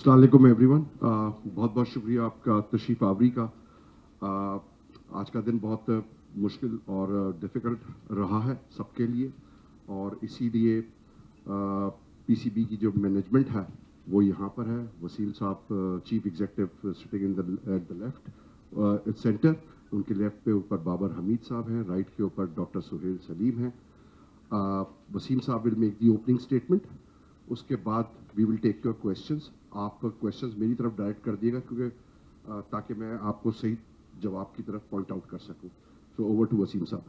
अस्सलाम वालेकुम एवरीवन। बहुत बहुत शुक्रिया आपका तशरीफ़ आवरी का। आज का दिन बहुत मुश्किल और डिफ़िकल्ट रहा है सबके लिए, और इसीलिए पीसीबी की जो मैनेजमेंट है वो यहाँ पर है। वसीम साहब chief executive sitting in at the left centre, उनके लेफ्ट पे ऊपर बाबर हमीद साहब हैं, राइट के ऊपर डॉक्टर सुहेल सलीम हैं। वसीम साहब will make the opening statement, उसके बाद we will take your questions. आप क्वेश्चंस मेरी तरफ डायरेक्ट कर दिएगा, क्योंकि ताकि मैं आपको सही जवाब की तरफ पॉइंट आउट कर सकूं। सो ओवर टू वसीम साहब।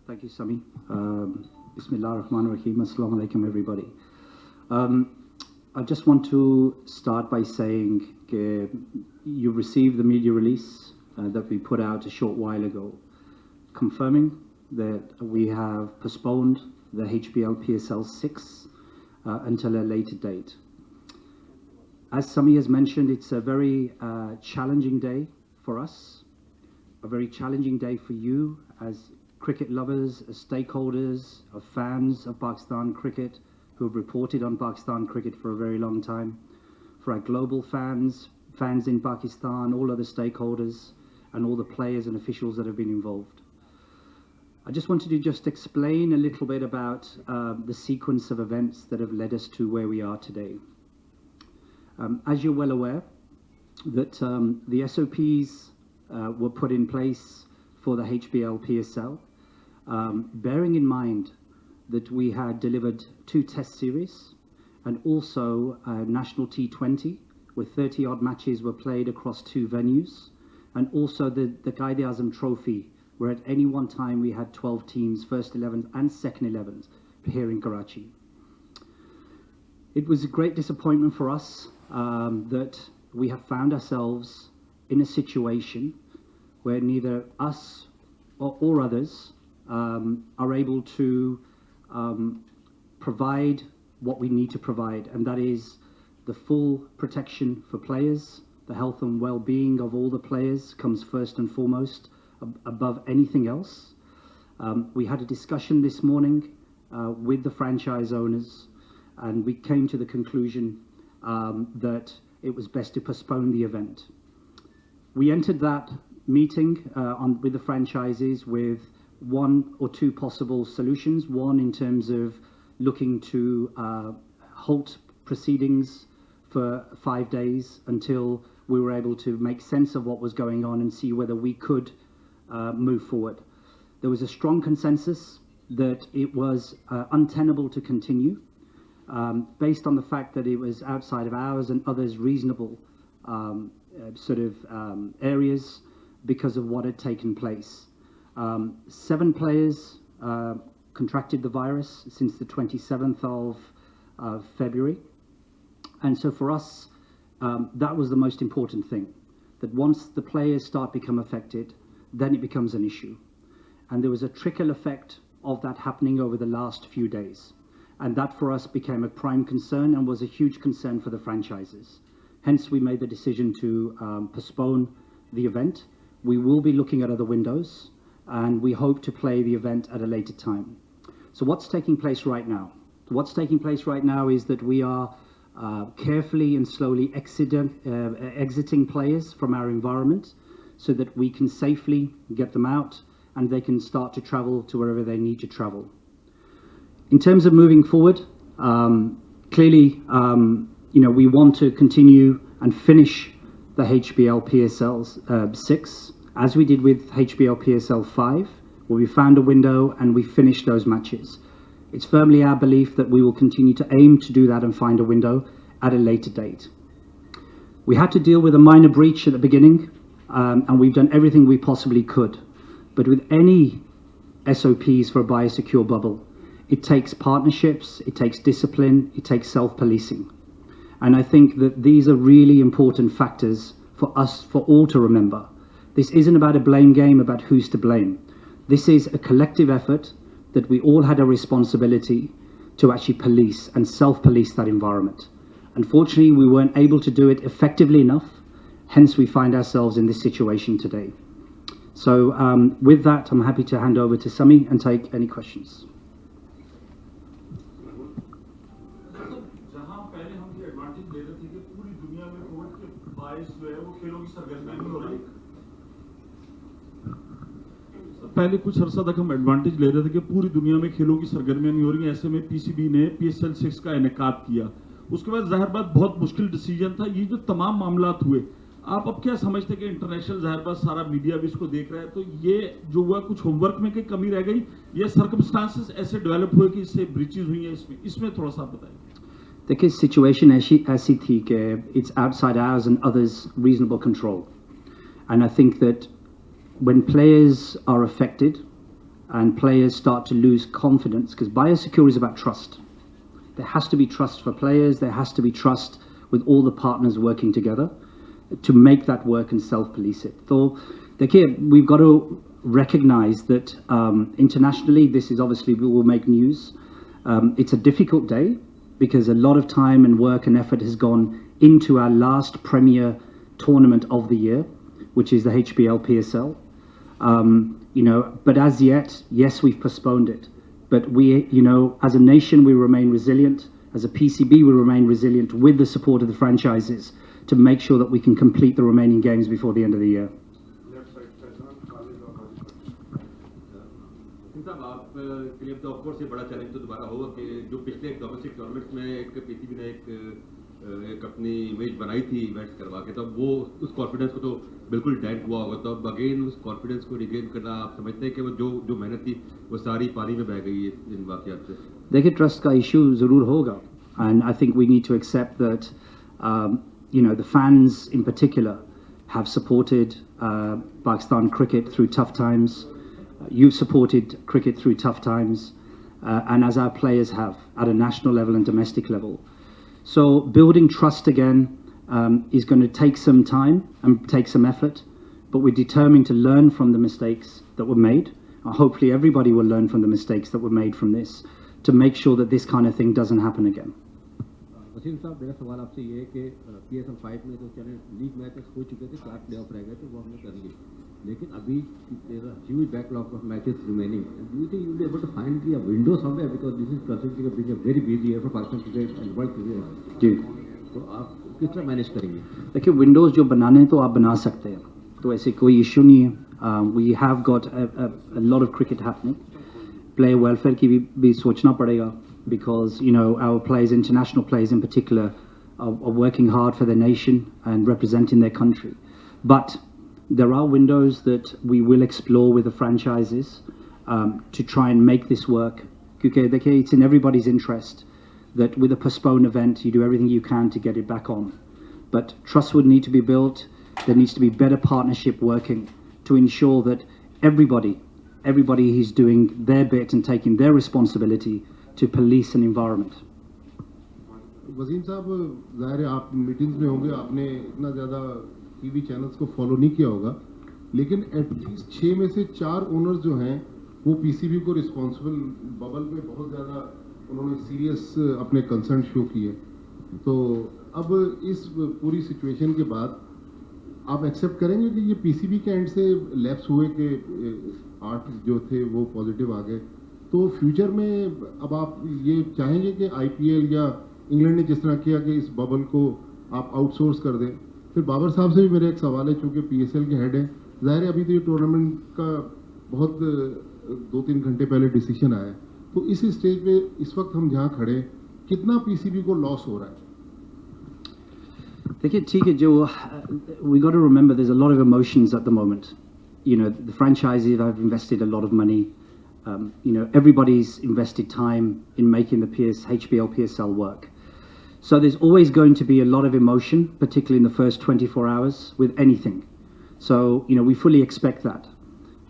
Thank you, Sami. Bismillah ar-Rahman ar-Rahim. Assalamu alaikum, everybody. I just want to start by saying you received the media release that we put out a short while ago, confirming that we have postponed the HBL PSL 6 until a later date. As Sami has mentioned, it's a very challenging day for us, a very challenging day for you as cricket lovers, as stakeholders, of fans of Pakistan cricket who have reported on Pakistan cricket for a very long time, for our global fans, fans in Pakistan, all other stakeholders, and all the players and officials that have been involved. I just wanted to just explain a little bit about the sequence of events that have led us to where we are today. As you're well aware, that the SOPs were put in place for the HBL PSL, bearing in mind that we had delivered 2 test series and also a national T20 where 30 odd matches were played across 2 venues, and also the Quaid-e-Azam Trophy, where at any one time we had 12 teams, first 11s and second 11s, here in Karachi. It was a great disappointment for us that we have found ourselves in a situation where neither us or others are able to provide what we need to provide, and that is the full protection for players. The health and well-being of all the players comes first and foremost, above anything else. We had a discussion this morning with the franchise owners, and we came to the conclusion that it was best to postpone the event. We entered that meeting with the franchises with 1 or 2 possible solutions. One, in terms of looking to halt proceedings for 5 days until we were able to make sense of what was going on and see whether we could move forward. There was a strong consensus that it was untenable to continue, based on the fact that it was outside of ours and others' reasonable areas because of what had taken place. 7 players contracted the virus since the 27th of February. And so for us, that was the most important thing, that once the players start become affected, then it becomes an issue. And there was a trickle effect of that happening over the last few days. And that for us became a prime concern and was a huge concern for the franchises. Hence, we made the decision to postpone the event. We will be looking at other windows, and we hope to play the event at a later time. So what's taking place right now? What's taking place right now is that we are carefully and slowly exiting players from our environment so that we can safely get them out and they can start to travel to wherever they need to travel. In terms of moving forward, clearly, we want to continue and finish the HBL PSL 6, as we did with HBL PSL 5, where we found a window and we finished those matches. It's firmly our belief that we will continue to aim to do that and find a window at a later date. We had to deal with a minor breach at the beginning, and we've done everything we possibly could. But with any SOPs for a biosecure bubble, it takes partnerships, it takes discipline, it takes self-policing. And I think that these are really important factors for us, for all to remember. This isn't about a blame game about who's to blame. This is a collective effort that we all had a responsibility to actually police and self-police that environment. Unfortunately, we weren't able to do it effectively enough. Hence, we find ourselves in this situation today. So with that, I'm happy to hand over to Sami and take any questions. Advantage ले रहे थे कि पूरी दुनिया में Covid के बायस जो है वो खेलों की सरगर्मियां नहीं हो रही। पहले कुछ अरसा तक हम एडवांटेज ले रहे थे कि पूरी दुनिया में खेलों की सरगर्मियां नहीं हो रही, ऐसे में पीसीबी ने PSL 6 का इनेकाद किया। उसके बाद जाहिर बात बहुत मुश्किल डिसीजन था। ये जो तमाम मामलात हुए, आप अब क्या समझते कि इंटरनेशनल जाहिर बात सारा मीडिया भी इसको देख रहा है, तो ये जो हुआ कुछ होमवर्क में कहीं कमी रह गई या सर्कमस्टांसेस ऐसे डेवलप हुए कि इससे ब्रीचेस हुई हैं, इसमें थोड़ा सा बताएं। देखिए सिचुएशन ऐसी थी कि it's outside hours and others reasonable control, and I think that when players are affected and players start to lose confidence, because biosecurity is about trust. There has to be trust for players, there has to be trust with all the partners working together to make that work and self-police it. So, we've got to recognize that internationally this is obviously will make news. It's a difficult day because a lot of time and work and effort has gone into our last premier tournament of the year, which is the HBL PSL. But as yet, yes, we've postponed it. But we, as a nation, we remain resilient. As a PCB, we remain resilient with the support of the franchises to make sure that we can complete the remaining games before the end of the year. साहब आपके लिए तो of course ये बड़ा challenge तो दोबारा होगा कि जो पिछले डोमेस्टिक टूर्नामेंट्स में एक पीसीबी ने एक अपनी इमेज बनाई थी इवेंट्स करवा के, तब वो उस कॉन्फिडेंस को तो बिल्कुल डेंट हुआ होगा। तो अब अगेन उस कॉन्फिडेंस को रिगेन करना, आप समझते हैं कि वो जो मेहनत थी वो सारी पानी में बह गई है इन वाकयात से? देखिए ट्रस्ट का इशू ज़रूर होगा, and I think we need to accept that the fans in particular have supported Pakistan cricket through tough times. You've supported cricket through tough times, and as our players have at a national level and domestic level. So building trust again is going to take some time and take some effort, but we're determined to learn from the mistakes that were made. Hopefully everybody will learn from the mistakes that were made from this to make sure that this kind of thing doesn't happen again. Wasim साहब, मेरा सवाल आपसे ये है कि PSL 5 में तो चले लीग मैचेस हो चुके थे, 4 प्ले ऑफ रह गए थे, वो हमने कर लिए, लेकिन अभी huge backlog of matches remaining. Do you think you will be able to find the window somewhere, because this is considering being a very busy year for Pakistan cricket and world cricket. जी, तो आप किस तरह manage करेंगे? देखिए Windows जो बनाने तो आप बना सकते हैं, तो ऐसे कोई इशू नहीं है. We have got a lot of cricket happening. Player welfare की भी सोचना पड़ेगा, because our players, international players in particular, are working hard for their nation and representing their country. But there are windows that we will explore with the franchises to try and make this work. Because it's in everybody's interest that with a postponed event you do everything you can to get it back on. But trust would need to be built. There needs to be better partnership working to ensure that everybody is doing their bit and taking their responsibility to police an environment. Wasim साहब, ज़ाहिर है आप meetings में होंगे, आपने इतना ज़्यादा TV channels को फॉलो नहीं किया होगा, लेकिन एटलीस्ट 6 में से 4 ओनर्स जो हैं वो पीसीबी को रिस्पॉन्सिबल बबल में बहुत ज़्यादा उन्होंने सीरियस अपने कंसर्न शो किए. तो अब इस पूरी सिचुएशन के बाद आप एक्सेप्ट करेंगे कि ये पीसीबी के एंड से लैप्स हुए कि 8 जो थे वो पॉजिटिव आ गए, तो फ्यूचर में अब आप ये चाहेंगे कि आईपीएल या इंग्लैंड ने जिस तरह किया कि इस बबल को आप आउटसोर्स कर दें? फिर बाबर साहब से भी मेरा एक सवाल है, चूँकि पीएसएल के हेड हैं, ज़ाहिर है अभी तो ये टूर्नामेंट का बहुत 2-3 घंटे पहले डिसीजन आया है, तो इस स्टेज पे इस वक्त हम जहाँ खड़े कितना पीसीबी को लॉस हो रहा है? देखिए ठीक है, जो we got to remember there's a lot of emotions at the moment. The franchises have invested a lot of money. Everybody's invested time in making the HBL PSL work. So there's always going to be a lot of emotion, particularly in the first 24 hours with anything. So, we fully expect that.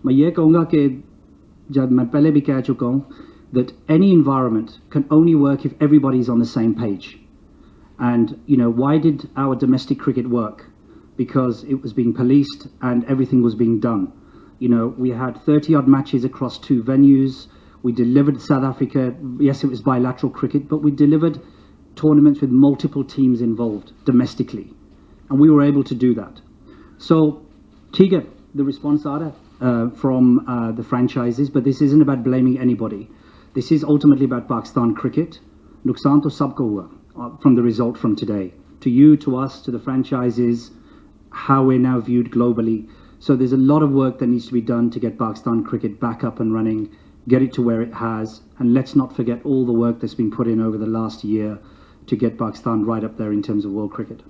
मैं ये कहूँगा कि जब मैं पहले भी कह चुका हूँ that any environment can only work if everybody's on the same page. And, why did our domestic cricket work? Because it was being policed and everything was being done. We had 30-odd matches across 2 venues. We delivered South Africa. Yes, it was bilateral cricket, but we delivered tournaments with multiple teams involved domestically. And we were able to do that. So, Tiga, the response from the franchises, but this isn't about blaming anybody. This is ultimately about Pakistan cricket. Nuksan to sabko hua. from the result from today. To you, to us, to the franchises, how we're now viewed globally. So there's a lot of work that needs to be done to get Pakistan cricket back up and running, get it to where it has, and let's not forget all the work that's been put in over the last year to get Pakistan right up there in terms of world cricket.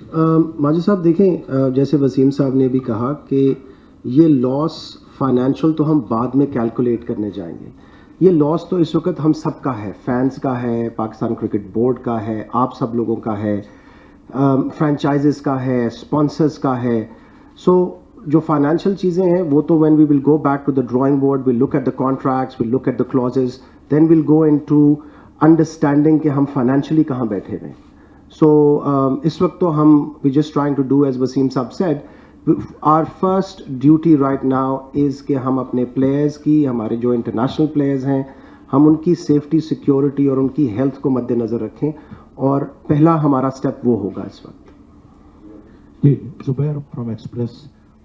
Majid साहब देखें, जैसे वसीम साहब ने भी कहा कि ये loss financial तो हम बाद में कैलकुलेट करने जाएंगे. ये लॉस तो इस वक्त हम सब का है, फैंस का है, पाकिस्तान क्रिकेट बोर्ड का है, आप सब लोगों का है, फ्रेंचाइजेस का है, स्पॉन्सर्स का है. सो जो फाइनेंशियल चीज़ें हैं वो तो when we will go back to the drawing board, will look at the contracts, will look at the clauses, then will go into understanding कि हम फाइनेंशियली कहाँ बैठे हुए. सो इस वक्त तो हम we just trying to do as Wasim sahab said, our first duty right now is कि हम अपने प्लेयर्स की, हमारे जो इंटरनेशनल प्लेयर्स हैं, हम उनकी सेफ्टी, सिक्योरिटी और उनकी हेल्थ को मद्देनज़र रखें, और पहला हमारा स्टेप वो होगा इस वक्त. जी, Zubair from Express.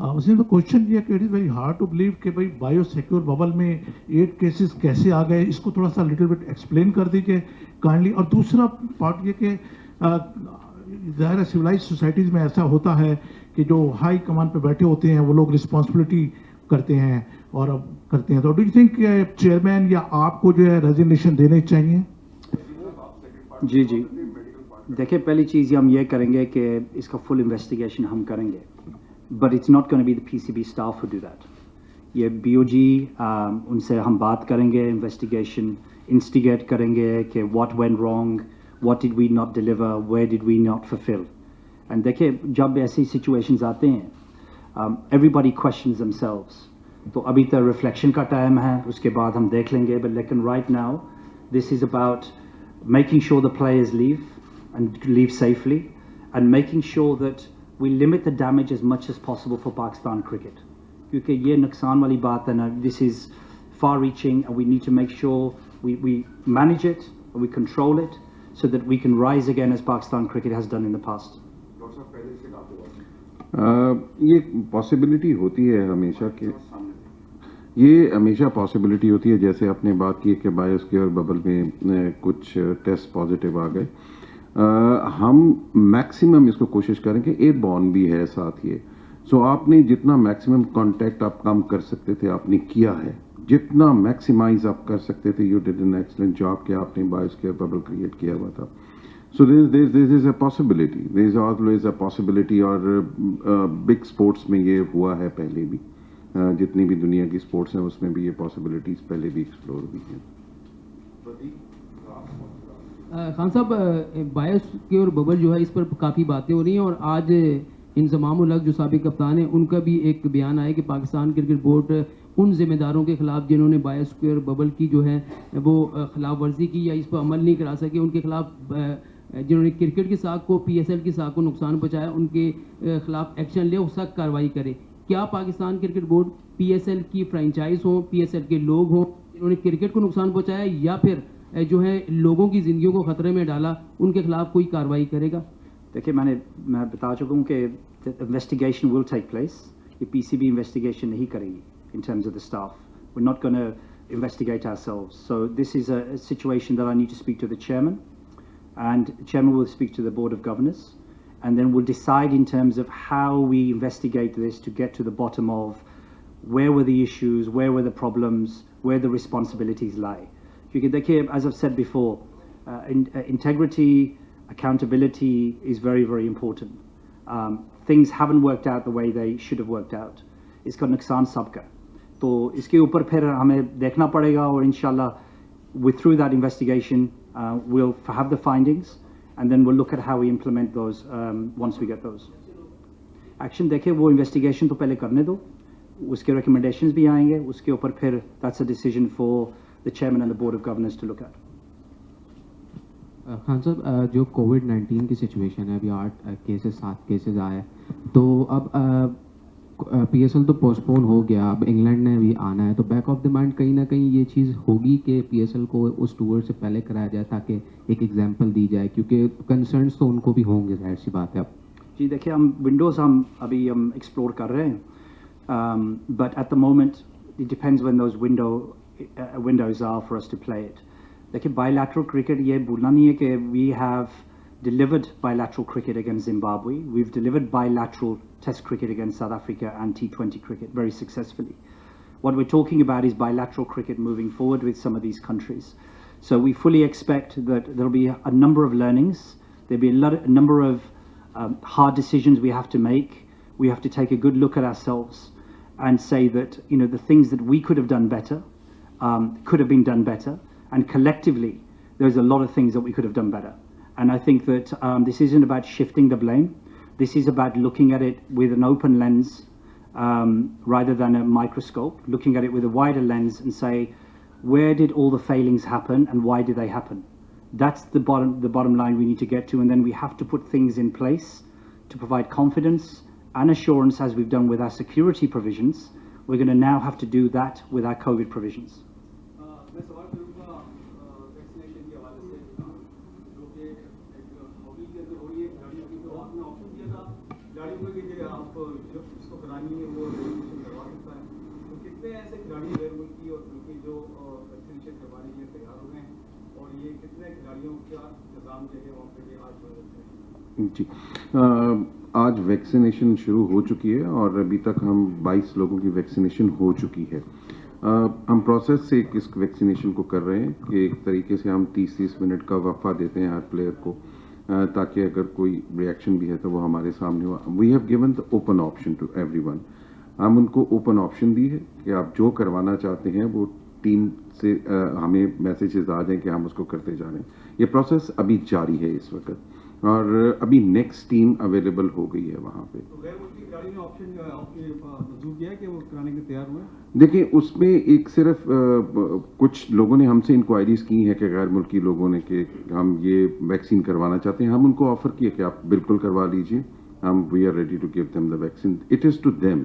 Wasim, the question ये कि it is very hard to believe कि भाई बायो सिक्योर बबल में 8 केसेस कैसे आ गए, इसको थोड़ा सा लिटिल बिट एक्सप्लेन कर दीजिए काइंडली. और दूसरा पार्ट ये कि ज़ाहिर है सिविलाइज सोसाइटीज़ में ऐसा होता है कि जो हाई कमान पे बैठे होते हैं वो लोग रिस्पॉन्सिबिलिटी करते हैं और अब करते हैं. तो डू यू थिंक चेयरमैन या आपको जो है रेजिग्नेशन देने चाहिए? जी जी, देखिए पहली चीज़ हम ये करेंगे कि इसका फुल इन्वेस्टिगेशन हम करेंगे, but it's not gonna be the PCB staff who do that. ये बीओजी उनसे हम बात करेंगे, इन्वेस्टिगेशन इंस्टिगेट करेंगे कि what went wrong, what did we not deliver, where did we not fulfil. And देखिए जब ऐसी सिचुएशंस आते हैं एवरीबॉडी क्वेश्चंस देमसेल्व्स. तो अभी तो रिफ्लेक्शन का टाइम है, उसके बाद हम देख लेंगे. बट लेकिन right now this is about making sure the players leave and leave safely, and making sure that we limit the damage as much as possible for Pakistan cricket. Because ye nuksan wali baat hai na, this is far reaching, and we need to make sure we manage it and we control it so that we can rise again as Pakistan cricket has done in the past. ये possibility होती है हमेशा कि ये हमेशा possibility होती है. जैसे आपने बात की कि बायोसिक्योर बबल में कुछ टेस्ट पॉजिटिव आ गए. हम मैक्सिमम इसको कोशिश करें कि एयरबॉर्न भी है साथ ये. सो आपने जितना मैक्सिमम कांटेक्ट आप कम कर सकते थे आपने किया है, जितना मैक्सिमाइज आप कर सकते थे. You did an excellent job कि आपने बायोसिक्योर बबल क्रिएट किया हुआ था. सो this is a possibility, this is always a possibility. और बिग स्पोर्ट्स में ये हुआ है पहले भी, जितनी भी दुनिया की स्पोर्ट्स हैं उसमें भी ये पॉसिबिलिटीज पहले भी एक्सप्लोर हुई हैं. खान साहब, बायोसिक्योर बबल जो है इस पर काफ़ी बातें हो रही हैं, और आज इंजमाम उल हक जो साबिक कप्तान है उनका भी एक बयान आया कि पाकिस्तान क्रिकेट बोर्ड उन जिम्मेदारों के खिलाफ जिन्होंने बायोसिक्योर बबल की जो है वो खिलाफ वर्जी की या इस पर अमल नहीं करा सके, उनके खिलाफ जिन्होंने क्रिकेट की साख को, पीएसएल की साख को नुकसान पहुँचाया, उनके खिलाफ एक्शन ले, सख्त कार्रवाई करे. क्या पाकिस्तान क्रिकेट बोर्ड पीएसएल की फ्रेंचाइज हो, पीएसएल के लोग हों जिन्होंने क्रिकेट को नुकसान पहुंचाया, या फिर जो है लोगों की जिंदगियों को खतरे में डाला, उनके खिलाफ कोई कार्रवाई करेगा? देखिए मैं बता चुका हूँ कि इन्वेस्टिगेशन विल टेक प्लेस. ये पीसीबी इन्वेस्टिगेशन नहीं करेगी in terms of the staff. We are not gonna investigate ourselves. So this is a situation that I need to speak to the chairman, and the chairman will speak to the board of governors, and then we'll decide in terms of how we investigate this to get to the bottom of where were the issues, where were the problems, where the responsibilities lie. As I've said before, integrity, accountability is very, very important. Things haven't worked out the way they should have worked out. इसका नुकसान सबका. तो इसके ऊपर फिर हमें देखना पड़ेगा, और इंशाल्लाह through that investigation we'll have the findings, and then we'll look at how we implement those once we get those. Action देखिए वो investigation तो पहले करने दो, उसके recommendations भी आएंगे, उसके ऊपर फिर that's a decision for the chairman and the board of governors to look at. Khan साहब, जो कोविड-19 की सिचुएशन है, अभी 7 केसेस आए, तो अब पीएसएल तो पोस्टपोन हो गया, अब इंग्लैंड ने भी आना है, तो बैक ऑफ द माइंड कहीं ना कहीं ये चीज़ होगी कि पीएसएल को उस टूर से पहले कराया जाए ताकि एक एग्जांपल दी जाए, क्योंकि कंसर्न्स तो उनको भी होंगे, जाहिर सी बात है. अब जी देखिए, हम अभी एक्सप्लोर कर रहे हैं, but at the moment it depends when those windows are for us to play it. देखिए bilateral cricket ये भूलना नहीं है कि we have delivered bilateral cricket against Zimbabwe. We've delivered bilateral test cricket against South Africa and T20 cricket very successfully. What we're talking about is bilateral cricket moving forward with some of these countries. So we fully expect that there'll be a number of learnings. There'll be a number of hard decisions we have to make. We have to take a good look at ourselves and say that, you know, the things that we could have done better could have been done better. And collectively, there's a lot of things that we could have done better. And I think that this isn't about shifting the blame. This is about looking at it with an open lens rather than a microscope, looking at it with a wider lens and say, where did all the failings happen and why did they happen? That's the bottom line we need to get to. And then we have to put things in place to provide confidence and assurance, as we've done with our security provisions. We're going to now have to do that with our COVID provisions. मैं सवाल करूँगा vaccination के हवाले से जो कि hockey के अंदर हो रही है खिलाड़ियों की, तो आपने ऑप्शन दिया था खिलाड़ियों को कि आप जो इसको करानी है वो वैक्सीनेशन करवा सकता है, तो कितने ऐसे खिलाड़ी गैर मुल्की और मुल्की जो वैक्सीनेशन करवाने के लिए तैयार हो गए हैं, और ये कितने खिलाड़ियों का इंतजाम जो है वहाँ पे आज हो सकते हैं? जी, आज वैक्सीनेशन शुरू हो चुकी है और अभी तक हम 22 लोगों की वैक्सीनेशन हो चुकी है। हम प्रोसेस से इस वैक्सीनेशन को कर रहे हैं कि एक तरीके से हम 30-30 मिनट का वक्फा देते हैं हर प्लेयर को, ताकि अगर कोई रिएक्शन भी है तो वो हमारे सामने हो। We have given the open option to everyone. हम उनको ओपन ऑप्शन दी है कि आप जो करवाना चाहते हैं वो टीम से हमें मैसेजेस आ जाएं कि हम उसको करते जा रहे हैं। ये प्रोसेस अभी जारी है इस वक्त, और अभी नेक्स्ट टीम अवेलेबल हो गई है वहाँ पे। तो गैर मुल्की खिलाड़ी ने ऑप्शन आपके मंजूर किया है कि वो कराने के तैयार हुए? देखिए, उसमें एक सिर्फ कुछ लोगों ने हमसे इंक्वायरीज की हैं कि गैर मुल्की लोगों ने कि हम ये वैक्सीन करवाना चाहते हैं। हम उनको ऑफर किए कि आप बिल्कुल करवा लीजिए, हम we are ready to give them the vaccine. It is to them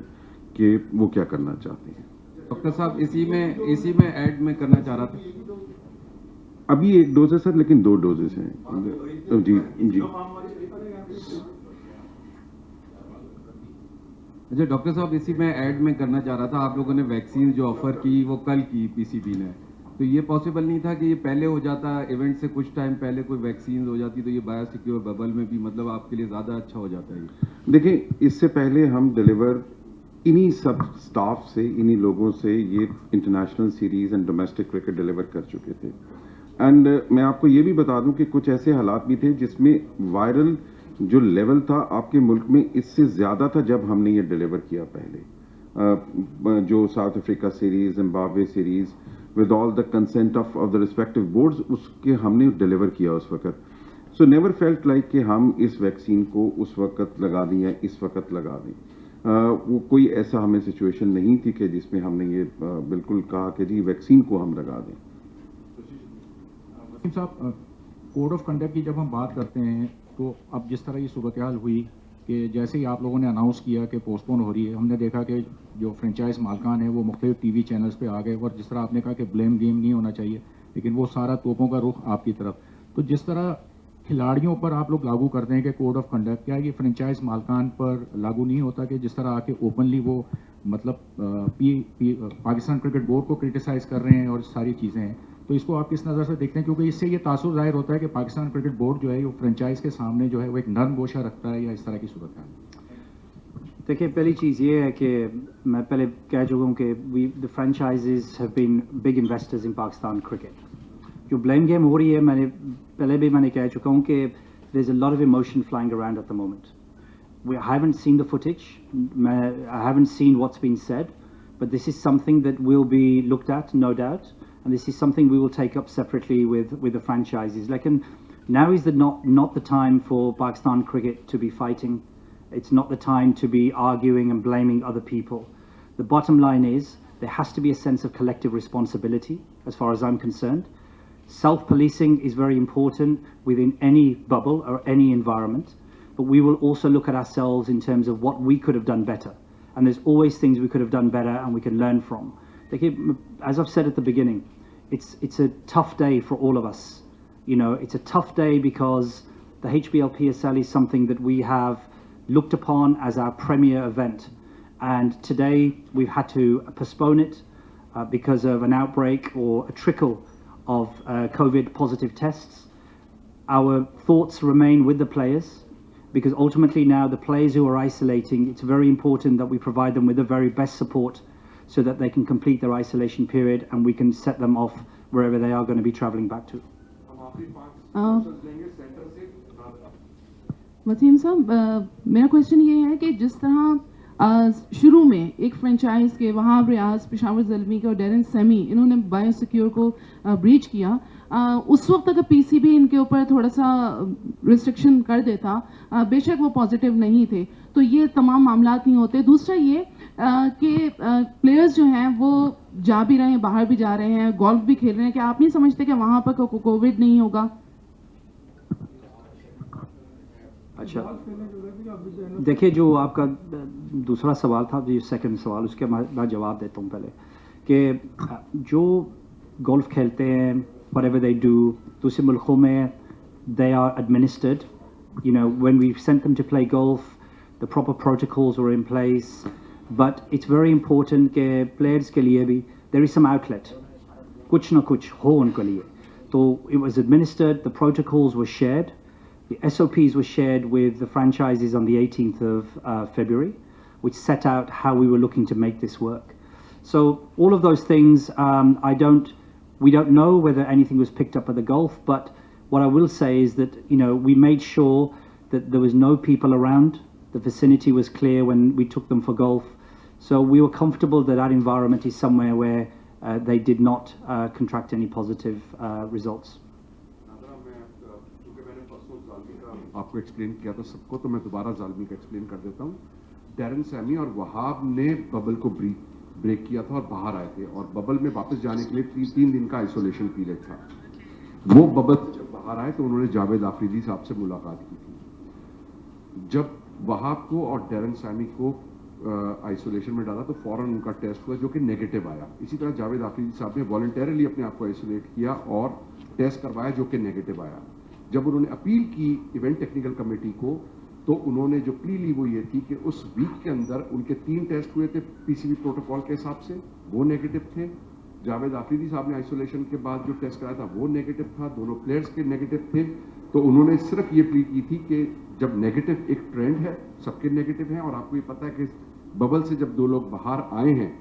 कि वो क्या करना चाहते हैं। डॉक्टर साहब, इसी में ऐड में करना चाह रहा था। अभी एक डोज है सर, लेकिन 2 डोजेस हैं। जी जी। अच्छा डॉक्टर साहब, इसी में ऐड में करना चाह रहा था, आप लोगों ने वैक्सीन जो ऑफर की वो कल की पीसीबी ने, तो ये पॉसिबल नहीं था कि ये पहले हो जाता, इवेंट से कुछ टाइम पहले कोई वैक्सीन हो जाती तो ये बायोसिक्योर बबल में भी मतलब आपके लिए ज़्यादा अच्छा हो जाता है? देखिए, इससे पहले हम डिलीवर इन्हीं सब स्टाफ से, इन्हीं लोगों से ये international series and domestic cricket deliver कर चुके थे। एंड मैं आपको ये भी बता दूं कि कुछ ऐसे हालात भी थे जिसमें वायरल जो लेवल था आपके मुल्क में इससे ज़्यादा था जब हमने ये डिलीवर किया पहले। जो south Africa series, Zimbabwe series, with all the consent of the respective boards, उसके हमने डिलीवर किया उस वक्त। सो नेवर फेल्ट लाइक कि हम इस वैक्सीन को उस वक्त लगा दें या इस वक्त लगा दें। वो कोई ऐसा हमें सिचुएशन नहीं थी कि जिसमें हमने ये बिल्कुल कहा कि जी वैक्सीन को हम लगा दें। साहब, कोड ऑफ कंडक्ट की जब हम बात करते हैं तो अब जिस तरह की सूरत हाल हुई कि जैसे ही आप लोगों ने अनाउंस किया कि पोस्टपोन हो रही है, हमने देखा कि जो फ्रेंचाइज मालकान है वो मुख्तलिफ टीवी चैनल्स पे आ गए, और जिस तरह आपने कहा कि ब्लेम गेम नहीं होना चाहिए, लेकिन वो सारा तोपों का रुख आपकी तरफ। तो जिस तरह खिलाड़ियों पर आप लोग लागू करते हैं कि कोड ऑफ कंडक्ट, क्या ये फ्रेंचाइज मालकान पर लागू नहीं होता कि जिस तरह आके ओपनली वो मतलब पाकिस्तान क्रिकेट बोर्ड को क्रिटिसाइज कर रहे हैं और सारी चीज़ें हैं, तो इसको आप किस नज़र से देखते हैं? क्योंकि इससे ये तासुर जाहिर होता है कि पाकिस्तान क्रिकेट बोर्ड जो है वो फ्रेंचाइज के सामने जो है वो एक नरम गोशा रखता है, या इस तरह की सूरत है। देखिए, पहली चीज़ ये है कि मैं पहले कह चुका हूँ कि the franchises have been big investors in Pakistan cricket. जो ब्लेम गेम हो रही है, मैंने कह चुका हूँ कि there is a lot of emotion flying around at the moment. I haven't seen the footage, I haven't seen what's been said, but this is something that will be looked at, no doubt, and this is something we will take up separately with the franchises. Like, now is not the time for Pakistan cricket to be fighting. It's not the time to be arguing and blaming other people. The bottom line is there has to be a sense of collective responsibility, as far as I'm concerned. Self-policing is very important within any bubble or any environment, but we will also look at ourselves in terms of what we could have done better. And there's always things we could have done better and we can learn from. As I've said at the beginning, it's a tough day for all of us. You know, it's a tough day because the HBL PSL is something that we have looked upon as our premier event. And today we've had to postpone it because of an outbreak or a trickle of COVID positive tests. Our thoughts remain with the players, because ultimately now the players who are isolating, it's very important that we provide them with the very best support so that they can complete their isolation period and we can set them off wherever they are going to be travelling back to. Wasim साहब, मेरा question ये है कि जिस तरह शुरू में एक फ्रेंचाइज के वहाब रियाज, पेशावर ज़ल्मी के और डेरन सेमी इन्होंने बायोसिक्योर को ब्रीच किया, उस वक्त अगर पीसीबी इनके ऊपर थोड़ा सा रिस्ट्रिक्शन कर देता, बेशक वो पॉजिटिव नहीं थे, तो ये तमाम मामलात नहीं होते. दूसरा ये कि प्लेयर्स जो हैं वो जा भी रहे हैं, बाहर भी जा रहे हैं, गोल्फ भी खेल रहे हैं, क्या आप नहीं समझते कि वहाँ पर कोविड नहीं होगा? अच्छा, देखिए, जो आपका दूसरा सवाल था, जो सेकंड सवाल, उसके मैं जवाब देता हूँ पहले, कि जो गोल्फ खेलते हैं, whatever they do, दूसरे मुल्कों में they are administered. You know, when we sent them to play golf, the proper protocols were in place, but it's very important कि players के लिए भी there is some outlet, कुछ ना कुछ हो उनके लिए. So it was administered, the protocols were shared. The SOPs were shared with the franchises on the 18th of February, which set out how we were looking to make this work. So all of those things, we don't know whether anything was picked up at the golf, but what I will say is that, you know, we made sure that there was no people around. The vicinity was clear when we took them for golf. So we were comfortable that that environment is somewhere where they did not contract any positive results. आपको explain किया था सबको, तो मैं दोबारा ज़ाल्मी का explain कर देता हूँ. डेरन सैमी और वहाब ने बबल को ब्रेक किया था और बाहर आए थे, और बबल में वापस जाने के लिए 3 दिन का आइसोलेशन पीरियड था. वो बबल जब बाहर आए तो उन्होंने जावेद आफरीदी साहब से मुलाकात की थी. जब वहाब को और डेरन सैमी को आइसोलेशन में डाला तो फौरन उनका टेस्ट हुआ जो कि नेगेटिव आया. इसी तरह जावेद आफरीदी साहब ने वॉलंटरली अपने आप को आइसोलेट किया और टेस्ट करवाया जो कि नेगेटिव आया. जब उन्होंने अपील की इवेंट टेक्निकल कमेटी को, तो उन्होंने जो प्ली ली वो ये थी कि उस वीक के अंदर उनके 3 टेस्ट हुए थे पीसीबी प्रोटोकॉल के हिसाब से, वो नेगेटिव थे. जावेद आफरीदी साहब ने आइसोलेशन के बाद जो टेस्ट कराया था वो नेगेटिव था. दोनों प्लेयर्स के नेगेटिव थे. तो उन्होंने सिर्फ ये प्ली की थी कि जब नेगेटिव एक ट्रेंड है, सबके नेगेटिव हैं, और आपको ये पता है कि बबल से जब 2 लोग बाहर आए हैं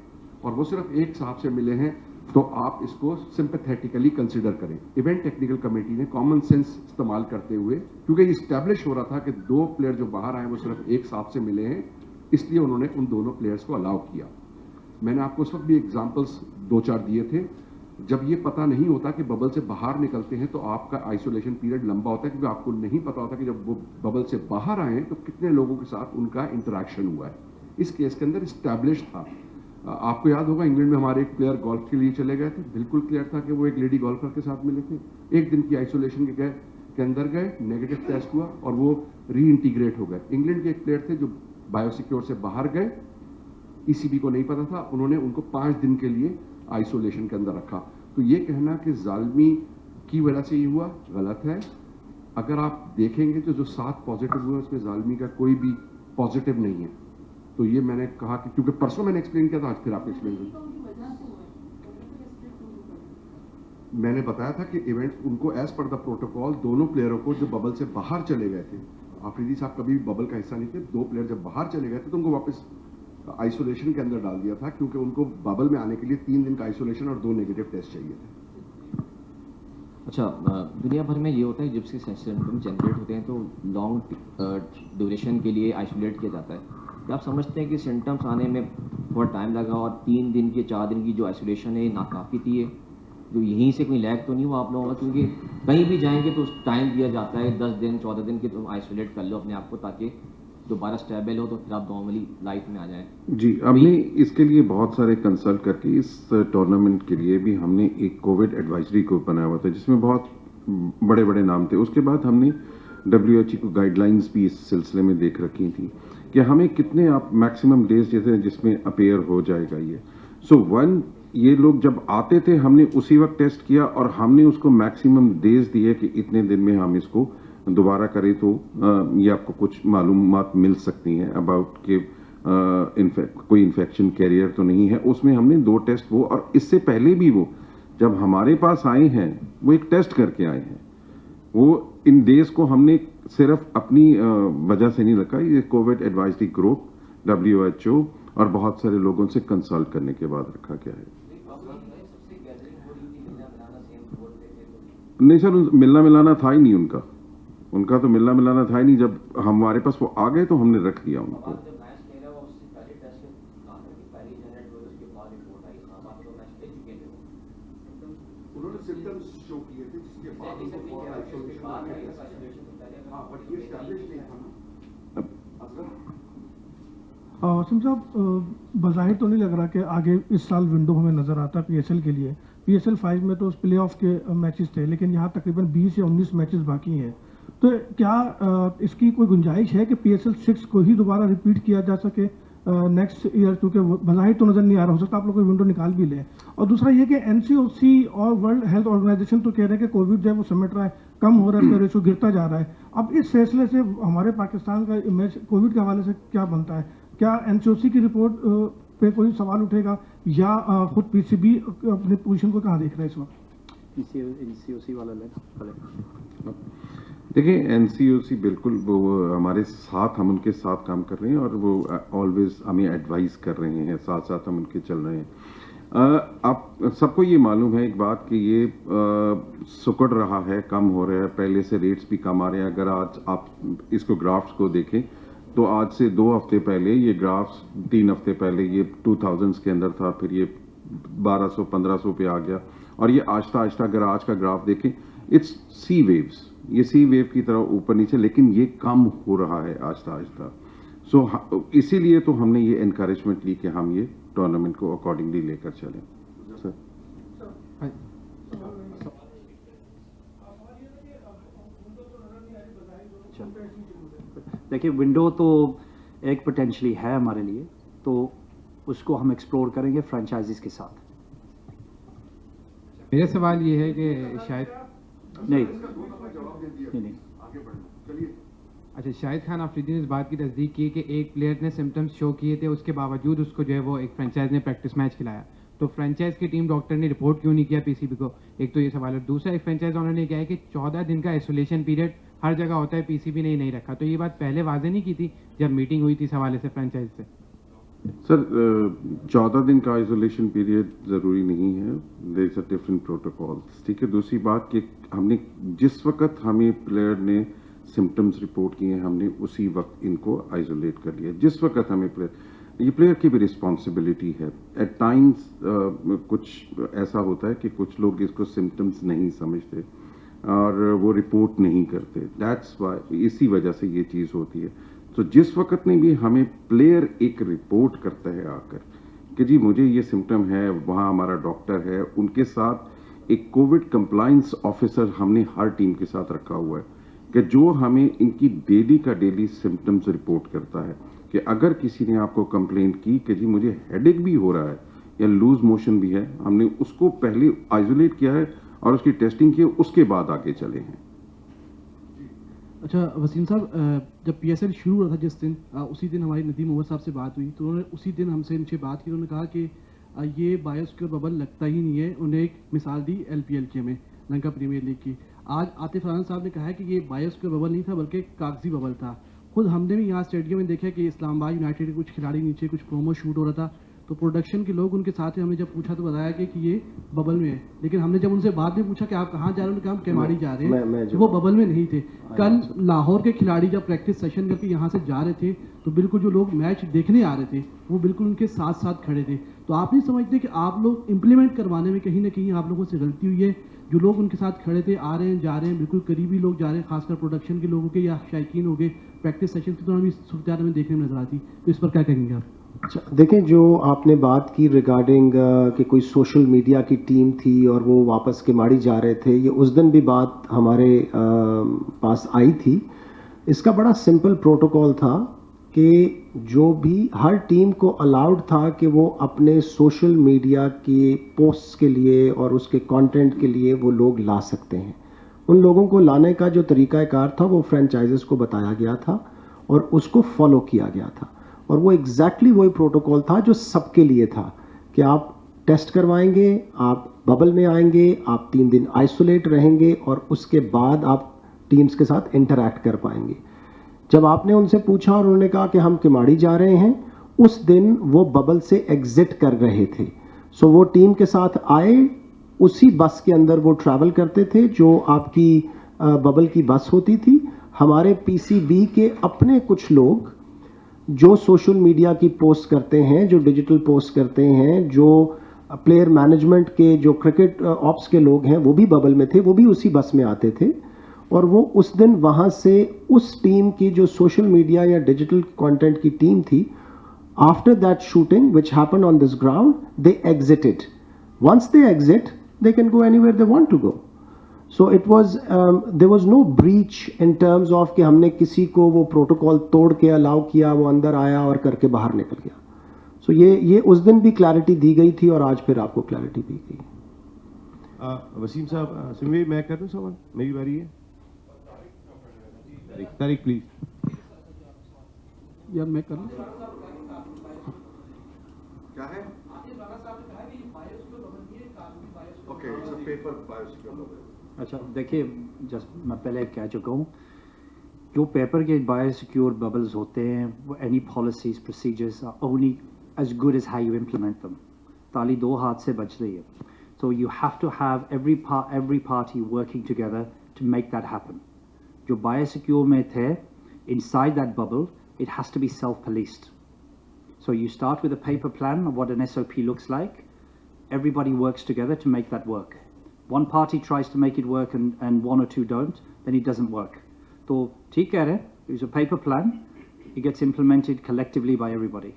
और वो सिर्फ एक साहब से मिले हैं, तो आप इसको सिंपैथेटिकली कंसीडर करें. इवेंट टेक्निकल कमेटी ने कॉमन सेंस इस्तेमाल करते हुए, क्योंकि ये इस्टेब्लिश हो रहा था कि 2 प्लेयर जो बाहर आए वो सिर्फ एक साहब से मिले हैं, इसलिए उन्होंने उन दोनों प्लेयर्स को अलाउ किया. मैंने आपको उस वक्त भी एग्जाम्पल्स 2-4 दिए थे. जब ये पता नहीं होता कि बबल से बाहर निकलते हैं तो आपका आइसोलेशन पीरियड लंबा होता है, क्योंकि आपको नहीं पता होता कि जब वो बबल से बाहर आए तो कितने लोगों के साथ उनका इंटरेक्शन हुआ है. इस केस के अंदर इस्टेब्लिश था. आपको याद होगा इंग्लैंड में हमारे एक प्लेयर गोल्फ के लिए चले गए थे, बिल्कुल क्लियर था कि वो एक लेडी गोल्फर के साथ मिले थे. 1 दिन की आइसोलेशन के अंदर गए, नेगेटिव टेस्ट हुआ और वो रीइंटीग्रेट हो गए. इंग्लैंड के एक प्लेयर थे जो बायोसिक्योर से बाहर गए, ईसीबी को नहीं पता था, उन्होंने उनको 5 दिन के लिए आइसोलेशन के अंदर रखा. तो ये कहना कि ज़ाल्मी की वजह से ये हुआ, गलत है. अगर आप देखेंगे तो जो 7 पॉजिटिव हुए उसमें ज़ाल्मी का कोई भी पॉजिटिव नहीं है. तो ये मैंने कहा कि क्योंकि परसों मैंने एक्सप्लेन किया था, आज फिर आपको एक्सप्लेन करूँ. मैंने बताया था कि इवेंट उनको एज पर द प्रोटोकॉल, दोनों प्लेयरों को जो बबल से बाहर चले गए थे, आफरीदी साहब कभी भी बबल का हिस्सा नहीं थे, 2 प्लेयर जब बाहर चले गए थे तो उनको वापस आइसोलेशन के अंदर डाल दिया था, क्योंकि उनको बबल में आने के लिए 3 दिन का आइसोलेशन और 2 नेगेटिव टेस्ट चाहिए थे. अच्छा, दुनिया भर में ये होता है जब से सिम्टम जनरेट होते हैं तो लॉन्ग ड्यूरेशन के लिए आइसोलेट किया जाता है. आप समझते हैं कि सिम्टम्स आने में थोड़ा टाइम लगा और 3 दिन के 4 दिन की जो आइसोलेशन है नाकाफी थी, है जो यहीं से कोई लैग तो नहीं हुआ आप लोगों का? क्योंकि कहीं भी जाएंगे तो टाइम दिया जाता है 10 दिन 14 दिन के, तो आइसोलेट कर लो अपने आप को ताकि दोबारा स्टेबल हो तो फिर आप नॉर्मली लाइफ में आ जाएं. जी, हमने इसके लिए बहुत सारे कंसल्ट करके इस टूर्नामेंट के लिए भी हमने एक कोविड एडवाइजरी ग्रुप बनाया हुआ था जिसमें बहुत बड़े बड़े नाम थे. उसके बाद हमने WHO को गाइडलाइंस भी इस सिलसिले में देख रखी थी कि हमें कितने आप मैक्सिमम डेज जैसे जिसमें अपेयर हो जाएगा ये. सो 1 ये लोग जब आते थे हमने उसी वक्त टेस्ट किया और हमने उसको मैक्सिमम डेज दिए कि इतने दिन में हम इसको दोबारा करें तो ये आपको कुछ मालूमात मिल सकती हैं अबाउट कि कोई इन्फेक्शन कैरियर तो नहीं है. उसमें हमने 2 टेस्ट वो, और इससे पहले भी वो जब हमारे पास आए हैं वो एक टेस्ट करके आए हैं. वो इन डेज को हमने सिर्फ अपनी वजह से नहीं रखा, ये कोविड एडवाइजरी ग्रुप, WHO और बहुत सारे लोगों से कंसल्ट करने के बाद रखा गया है. नहीं सर, मिलना मिलाना था ही नहीं उनका तो मिलना मिलाना था ही नहीं. जब हमारे पास वो आ गए तो हमने रख दिया उनको. उन्होंने सिम्टम्स शो किए थे जिसके बाद उनको फॉर आइसोलेशन में गया. हाँ, बट ये एस्टैब्लिश नहीं था ना. वसीम साहब, बज़ाहिर तो नहीं लग रहा कि आगे इस साल विंडो हमें नज़र आता है PSL के लिए. PSL 5 में तो प्ले ऑफ के मैचेस थे, लेकिन यहाँ तकरीबन 20 या 19 मैचेस बाकी हैं. तो क्या इसकी कोई गुंजाइश है कि PSL 6 को ही दोबारा रिपीट किया जा सके नेक्स्ट ईयर? क्योंकि बज़ाहिर तो नज़र नहीं आ रहा, हो सकता है आप लोग कोई विंडो निकाल भी लें. और दूसरा ये कि NCOC और वर्ल्ड हेल्थ ऑर्गेनाइजेशन तो कह रहे हैं कि कोविड जो है वो समेट रहा है, कम हो रहा है, उसका रेशो गिरता जा रहा है. अब इस फैसले से हमारे पाकिस्तान का इमेज कोविड के हवाले से क्या बनता है? क्या NCOC की रिपोर्ट पे कोई सवाल उठेगा या खुद PCB अपनी पोजीशन को कहाँ देख रहा है इस वक्त? NCOC वाला देखिए, NCOC बिल्कुल वो हमारे साथ, हम उनके साथ काम कर रहे हैं और वो ऑलवेज हमें एडवाइस कर रहे हैं, साथ साथ हम उनके चल रहे हैं. आप सबको ये मालूम है एक बात कि ये सुकड़ रहा है, कम हो रहा है, पहले से रेट्स भी कम आ रहे हैं. अगर आज आप इसको ग्राफ्स को देखें तो आज से 2 हफ्ते पहले ये ग्राफ्स, 3 हफ्ते पहले ये 2000s के अंदर था, फिर ये 1200-1500 पे आ गया और ये आहिस्ता आहिस्ता अगर आज का ग्राफ देखें, इट्स सी वेव्स, ये सी वेव की तरह ऊपर नीचे, लेकिन ये कम हो रहा है आहिस्ता आहिस्ता. सो इसीलिए तो हमने ये एनकरेजमेंट ली कि हम ये टूर्नामेंट को अकॉर्डिंगली लेकर चलें. सर देखिए, विंडो तो एक पोटेंशली है हमारे लिए, तो उसको हम एक्सप्लोर करेंगे फ्रेंचाइजीज के साथ. मेरा सवाल ये है कि शायद नहीं. अच्छा, शाहिद खान अफरीदी ने इस बात की तस्दीक की कि एक प्लेयर ने सिम्टम्स शो किए थे, उसके बावजूद उसको जो है वो एक फ्रेंचाइज ने प्रैक्टिस मैच खिलाया. तो फ्रेंचाइज की टीम डॉक्टर ने रिपोर्ट क्यों नहीं किया PCB को? एक तो ये सवाल है. दूसरा, एक फ्रेंचाइज ऑनर ने कहा है कि 14 दिन का आइसोलेशन पीरियड हर जगह होता है, PCB ने नहीं रखा. तो ये बात पहले वाजे नहीं की थी जब मीटिंग हुई थी इस हवाले से फ्रेंचाइज से? सर, 14 दिन का आइसोलेशन पीरियड ज़रूरी नहीं है. There is a different protocols. ठीक है. दूसरी बात कि हमने जिस वक्त हमें प्लेयर ने सिम्टम्स रिपोर्ट किए हैं, हमने उसी वक्त इनको आइसोलेट कर लिया. जिस वक्त हमें ये प्लेयर की भी रिस्पॉन्सिबिलिटी है. एट टाइम्स कुछ ऐसा होता है कि कुछ लोग इसको सिम्टम्स नहीं समझते और वो रिपोर्ट नहीं करते. दैट्स वाई, इसी वजह से ये चीज़ होती है. तो जिस वक्त में भी हमें प्लेयर एक रिपोर्ट करता है आकर कि जी मुझे ये सिम्टम है, वहाँ हमारा डॉक्टर है, उनके साथ एक कोविड कंप्लायंस ऑफिसर हमने हर टीम के साथ रखा हुआ है कि जो हमें इनकी डेली का डेली सिम्टम्स रिपोर्ट करता है कि अगर किसी ने आपको कंप्लेंट की कि जी मुझे हेडेक भी हो रहा है या लूज मोशन भी है, हमने उसको पहले आइसोलेट किया है और उसकी टेस्टिंग की, उसके बाद आगे चले हैं. अच्छा वसीम साहब, जब PSL शुरू हुआ था जिस दिन, उसी दिन हमारी नदीम उमर साहब से बात हुई, तो उन्होंने उसी दिन हमसे इनसे बात की. उन्होंने कहा कि ये बायोसिक्योर बबल लगता ही नहीं है. उन्हें एक मिसाल दी LPL के में, लंका प्रीमियर लीग की. आज आतिफ राना साहब ने कहा है कि ये बायोसिक्योर बबल नहीं था बल्कि कागजी बबल था. खुद हमने भी यहाँ स्टेडियम में देखा कि इस्लामाबाद यूनाइटेड के कुछ खिलाड़ी नीचे कुछ प्रोमो शूट हो रहा था, तो प्रोडक्शन के लोग उनके साथ ही हमने जब पूछा तो बताया कि ये बबल में है. लेकिन हमने जब उनसे बाद में पूछा कि आप कहाँ जा रहे हो, उन्होंने कहा हम केमाड़ी जा रहे हैं, वो बबल में नहीं थे. कल लाहौर के खिलाड़ी जब प्रैक्टिस सेशन करके यहाँ से जा रहे थे तो बिल्कुल जो लोग मैच देखने आ रहे थे वो बिल्कुल उनके साथ साथ खड़े थे. तो आप नहीं समझते कि आप लोग इम्प्लीमेंट करवाने में कहीं ना कहीं आप लोगों से गलती हुई है? जो लोग उनके साथ खड़े थे, आ रहे हैं, जा रहे हैं, बिल्कुल करीबी लोग जा रहे हैं, खासकर प्रोडक्शन के लोगों के या शायकीन हो गए, प्रैक्टिस सेशन की दौरान भी सूरत में देखने में नजर आती. तो इस पर क्या कहेंगे आप? अच्छा, देखें, जो आपने बात की रिगार्डिंग कि कोई सोशल मीडिया की टीम थी और वो वापस केमाड़ी जा रहे थे, ये उस दिन भी बात हमारे पास आई थी. इसका बड़ा सिंपल प्रोटोकॉल था कि जो भी हर टीम को अलाउड था कि वो अपने सोशल मीडिया की पोस्ट्स के लिए और उसके कंटेंट के लिए वो लोग ला सकते हैं. उन लोगों को लाने का जो तरीक़ाकार था वो फ्रेंचाइजेस को बताया गया था और उसको फॉलो किया गया था. और वो एग्जैक्टली वही प्रोटोकॉल था जो सबके लिए था कि आप टेस्ट करवाएंगे, आप बबल में आएंगे, आप 3 दिन आइसोलेट रहेंगे और उसके बाद आप टीम्स के साथ इंटरैक्ट कर पाएंगे। जब आपने उनसे पूछा और उन्होंने कहा कि हम किमाड़ी जा रहे हैं, उस दिन वो बबल से एग्जिट कर रहे थे। सो वो टीम के साथ आए, उसी बस के अंदर वो ट्रैवल करते थे जो आपकी बबल की बस होती थी। हमारे पीसीबी के अपने कुछ लोग जो सोशल मीडिया की पोस्ट करते हैं, जो डिजिटल पोस्ट करते हैं, जो प्लेयर मैनेजमेंट के, जो क्रिकेट ऑप्स के लोग हैं, वो भी बबल में थे, वो भी उसी बस में आते थे और वो उस दिन वहाँ से उस टीम की जो सोशल मीडिया या डिजिटल कंटेंट की टीम थी, after that shooting which happened on this ground, they exerted. Once they exit, they can go anywhere they want to go. So it was there was no breach in terms of कि हमने किसी को वो protocol तोड़ के allow किया, वो अंदर आया और करके बाहर निकल गया. So ये उस दिन भी क्लैरिटी दी गई थी और आज फिर आपको क्लैरिटी दी गई. वसीम साहब, सिमवी मैं कर दूं सवाल, मेरी बारी है. तारिक प्लीज. यार मैं कर लूं. क्या है? Okay, it's a paper biosecure bubble. अच्छा देखिए, जस्ट मैं पहले कह चुका हूँ, जो पेपर के बायोसिक्योर बबल्स होते हैं वो any policies procedures are only as good as how you implement them. ताली दो हाथ से बच रही है. So you have to have every party working together to make that happen. जो biosecure में थे, inside that bubble, it has to be self-policed. So you start with a paper plan of what an SOP looks like. Everybody works together to make that work. One party tries to make it work and one or two don't, then it doesn't work. So ठीक कह रहे हैं, it's a paper plan. It gets implemented collectively by everybody.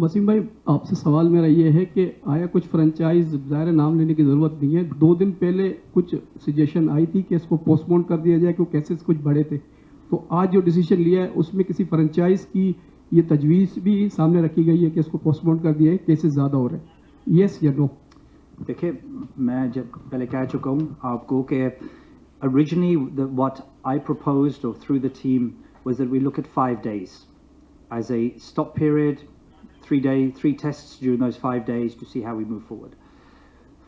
Wasim भाई, आपसे सवाल मेरा ये है कि आया कुछ फ्रेंचाइज, ज़ाहिर नाम लेने की ज़रूरत नहीं है, 2 दिन पहले कुछ सजेशन आई थी कि इसको पोस्टपोन कर दिया जाए क्योंकि केसेस कुछ बड़े थे. तो आज जो डिसीजन लिया है उसमें किसी फ्रेंचाइज की ये तजवीज़ भी सामने रखी गई है कि इसको पोस्टपोन कर दिया है, केसेस ज़्यादा हो रहे हैं. Yes या no? देखिए, मैं जब पहले कह चुका हूँ आपको कि originally what I proposed or through the team was that we look at 5 days as a stop period, 3 tests during those 5 days to see how we move forward.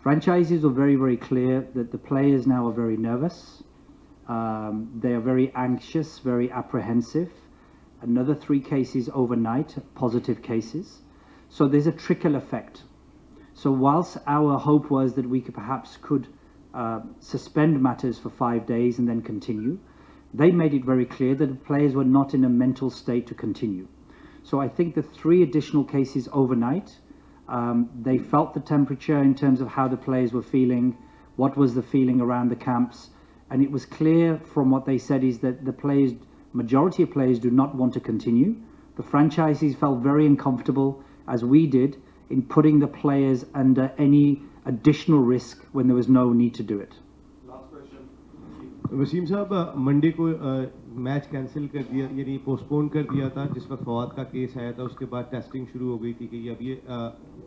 Franchises are very, very clear that the players now are very nervous. They are very anxious, very apprehensive. Another 3 cases overnight, positive cases. So there's a trickle effect. So whilst our hope was that we could suspend matters for 5 days and then continue, they made it very clear that the players were not in a mental state to continue. So I think the 3 additional cases overnight, they felt the temperature in terms of how the players were feeling, what was the feeling around the camps, and it was clear from what they said is that the players, majority of players do not want to continue. The franchisees felt very uncomfortable, as we did, in putting the players under any additional risk when there was no need to do it. Last question. Wasim साहब, Monday को match cancel कर दिया, यानी postpone कर दिया था, जिस वक्त फवाद का केस आया था, उसके बाद टेस्टिंग शुरू हो गई थी कि अब ये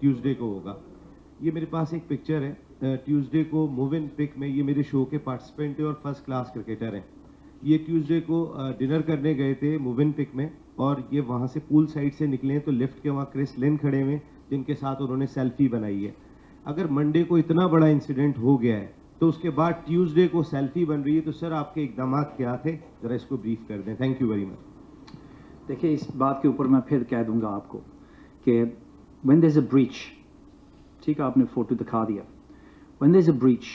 ट्यूसडे को होगा. ये मेरे पास एक पिक्चर है, ट्यूसडे को मूव इन पिक में ये मेरे शो के पार्टिसिपेंट है और फर्स्ट क्लास क्रिकेटर हैं. ये ट्यूसडे को डिनर करने गए थे मूव इन पिक में और ये वहाँ से पूल साइड से निकले तो लिफ्ट के वहाँ क्रिस लिन खड़े हुए जिनके साथ उन्होंने सेल्फी बनाई है. अगर मंडे को इतना बड़ा इंसिडेंट हो गया है तो उसके बाद ट्यूसडे को सेल्फी बन रही है, तो सर आपके इकदाम क्या थे, जरा इसको ब्रीफ कर दें. Thank you very much. देखिए, इस बात के ऊपर मैं फिर कह दूंगा आपको कि when there is a breach, ठीक है, आपने फोटो दिखा दिया, when there is a breach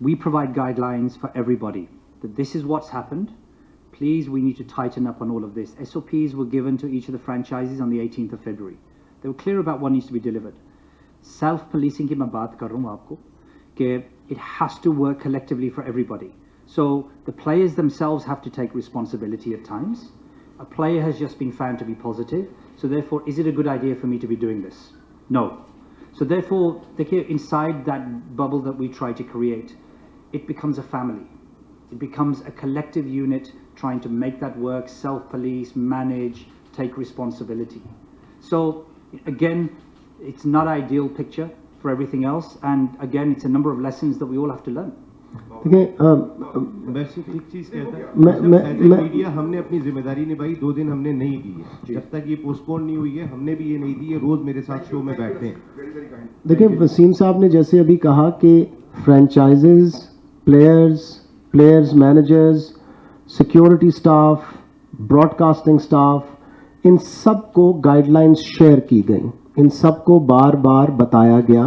we provide guidelines for everybody that this is what's happened. Please, we need to tighten up on all of this. SOPs were given to each of the franchises on the 18th of February. They were clear about what needs to be delivered. Self-policing की मैं बात कर रहा हूँ आपको कि it has to work collectively for everybody. So the players themselves have to take responsibility at times. A player has just been found to be positive, so therefore, is it a good idea for me to be doing this? No. So therefore, inside that bubble that we try to create, it becomes a family. It becomes a collective unit trying to make that work, self-police, manage, take responsibility. So again, it's not an ideal picture for everything else, and again, it's a number of lessons that we all have to learn. देखिए मैं सिर्फ एक चीज कहता मैं media हमने अपनी जिम्मेदारी निभाई, 2 दिन हमने नहीं दी है, जब तक ये पोस्टपोन नहीं हुई है हमने भी ये नहीं दी है, रोज मेरे साथ शो में बैठते हैं। देखिए वसीम साहब ने जैसे अभी कहा कि franchises, players, managers, security staff, broadcasting staff, इन सब को गाइडलाइंस शेयर की गई, इन सब को बार बार बताया गया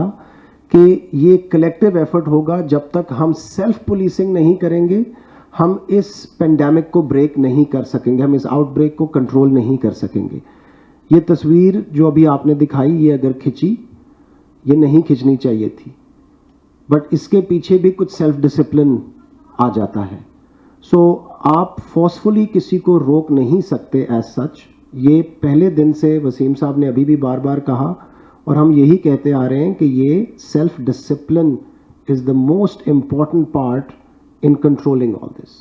कि ये कलेक्टिव एफर्ट होगा। जब तक हम सेल्फ पुलिसिंग नहीं करेंगे हम इस पेंडेमिक को ब्रेक नहीं कर सकेंगे, हम इस आउटब्रेक को कंट्रोल नहीं कर सकेंगे। ये तस्वीर जो अभी आपने दिखाई, ये अगर खिंची, ये नहीं खिंचनी चाहिए थी, बट इसके पीछे भी कुछ सेल्फ डिसिप्लिन आ जाता है। सो आप फोर्सफुली किसी को रोक नहीं सकते एज सच। ये पहले दिन से वसीम साहब ने अभी भी बार बार कहा और हम यही कहते आ रहे हैं कि ये self discipline is the most important part in controlling all this.